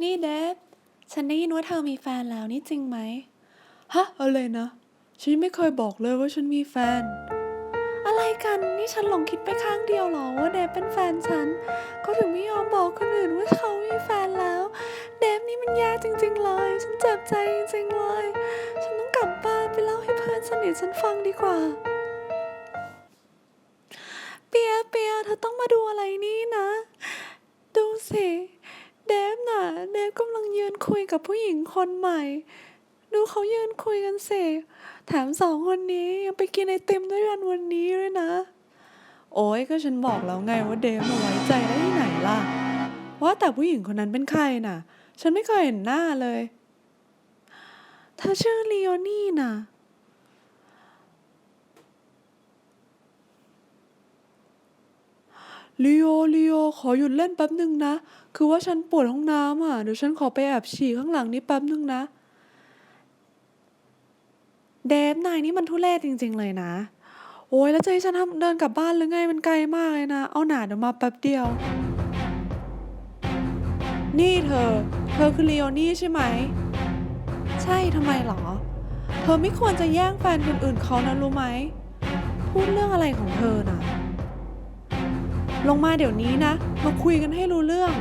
นี่เดฟฉันได้ยินว่าเธอมีแฟนแล้วนี่จริงไหมฮะอะไรนะฉันไม่เคยบอกเลยว่าฉันมีแฟนอะไรกันนี่ฉันหลงคิดไปข้างเดียวหรอว่าเดฟเป็นแฟนฉันเขาถึงไม่ยอมบอกคนอื่นว่าเขามีแฟนแล้วเดฟนี่มันแย่จริงๆเลยฉันเจ็บใจจริงๆเลยฉันต้องกลับบ้านไปเล่าให้เพื่อนสนิทฉันฟังดีกว่าเปียเธอต้องมาดูอะไรนี่นะดูสิเดฟน่ะเดฟกำลังยืนคุยกับผู้หญิงคนใหม่ดูเขายืนคุยกันสิแถมสองคนนี้ยังไปกินไอติมด้วยกันวันนี้ด้วยนะโอ้ยก็ฉันบอกแล้วไงว่าเดฟมาไว้ใจได้ที่ไหนล่ะว่าแต่ผู้หญิงคนนั้นเป็นใครน่ะฉันไม่เคยเห็นหน้าเลยเธอชื่อลีโอนี่น่ะลีโอขอหยุดเล่นแป๊บนึงนะคือว่าฉันปวดห้องน้ำอ่ะเดี๋ยวฉันขอไปแอบฉี่ข้างหลังนี้แป๊บนึงนะเดฟนายนี่มันทุเรศจริงๆเลยนะโอ้ยแล้วจะให้ฉันเดินกลับบ้านหรือไงมันไกลมากเลยนะเอาหน่าเดี๋ยวมาแป๊บเดียวนี่เธอคือลีโอนี่ใช่ไหมใช่ทำไมหรอเธอไม่ควรจะแย่งแฟนคนอื่นเขานะรู้ไหมพูดเรื่องอะไรของเธอน่ะลงมาเดี๋ยวนี้นะมาคุยกันให้รู้เรื่อง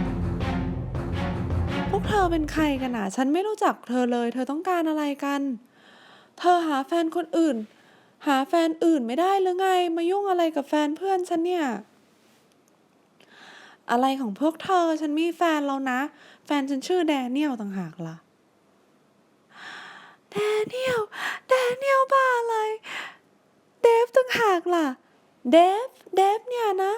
พวกเธอเป็นใครกันน่ะฉันไม่รู้จักเธอเลยเธอต้องการอะไรกันเธอหาแฟนคนอื่นหาแฟนอื่นไม่ได้หรือไงมายุ่งอะไรกับแฟนเพื่อนฉันเนี่ยอะไรของพวกเธอฉันมีแฟนแล้วนะแฟนฉันชื่อแดเนียลต่างหากล่ะแดเนียลบ้าอะไรเดฟต่างหากล่ะเดฟเนี่ยนะ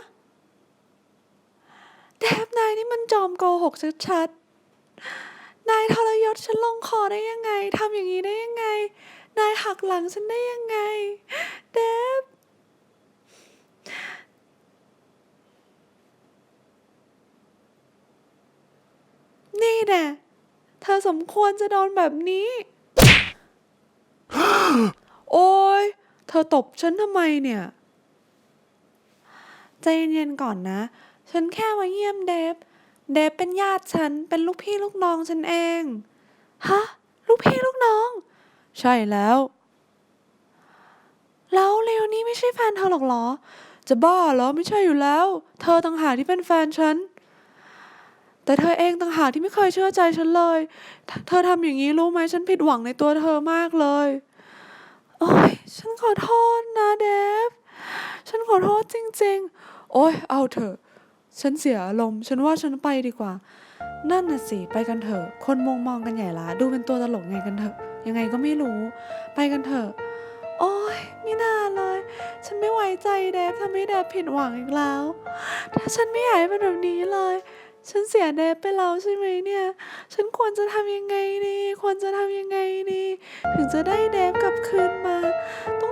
เดฟนายนี่มันจอมโกหกชัดๆนายทรยศฉันลงคอได้ยังไงทำอย่างนี้ได้ยังไงนายหักหลังฉันได้ยังไงเดฟนี่แน่เธอสมควรจะโดนแบบนี้โอ๊ยเธอตบฉันทำไมเนี่ยใจเย็นๆก่อนนะฉันแค่มาเยี่ยมเดฟเป็นญาติฉันเป็นลูกพี่ลูกน้องฉันเองฮะลูกพี่ลูกน้องใช่แล้วเลวนี่ไม่ใช่แฟนเธอหรอกเหรอจะบ้าเหรอไม่ใช่อยู่แล้วเธอต่างหากที่เป็นแฟนฉันแต่เธอเองต่างหากที่ไม่เคยเชื่อใจฉันเลยเธอทำอย่างนี้รู้ไหมฉันผิดหวังในตัวเธอมากเลยโอ๊ยฉันขอโทษนะเดฟฉันขอโทษจริงๆโอ๊ยเอาเถอะฉันเสียอารมณ์ฉันว่าฉันไปดีกว่านั่นน่ะสิไปกันเถอะคนมองกันใหญ่ละดูเป็นตัวตลกไงกันเถอะยังไงก็ไม่รู้ไปกันเถอะโอ๊ยไม่น่าเลยฉันไม่ไว้ใจเดฟทำให้เดฟผิดหวังอีกแล้วถ้าฉันไม่อยากให้เป็นแบบนี้เลยฉันเสียเดฟไปแล้วใช่ไหมเนี่ยฉันควรจะทำยังไงดีถึงจะได้เดฟกลับคืนมาต้อง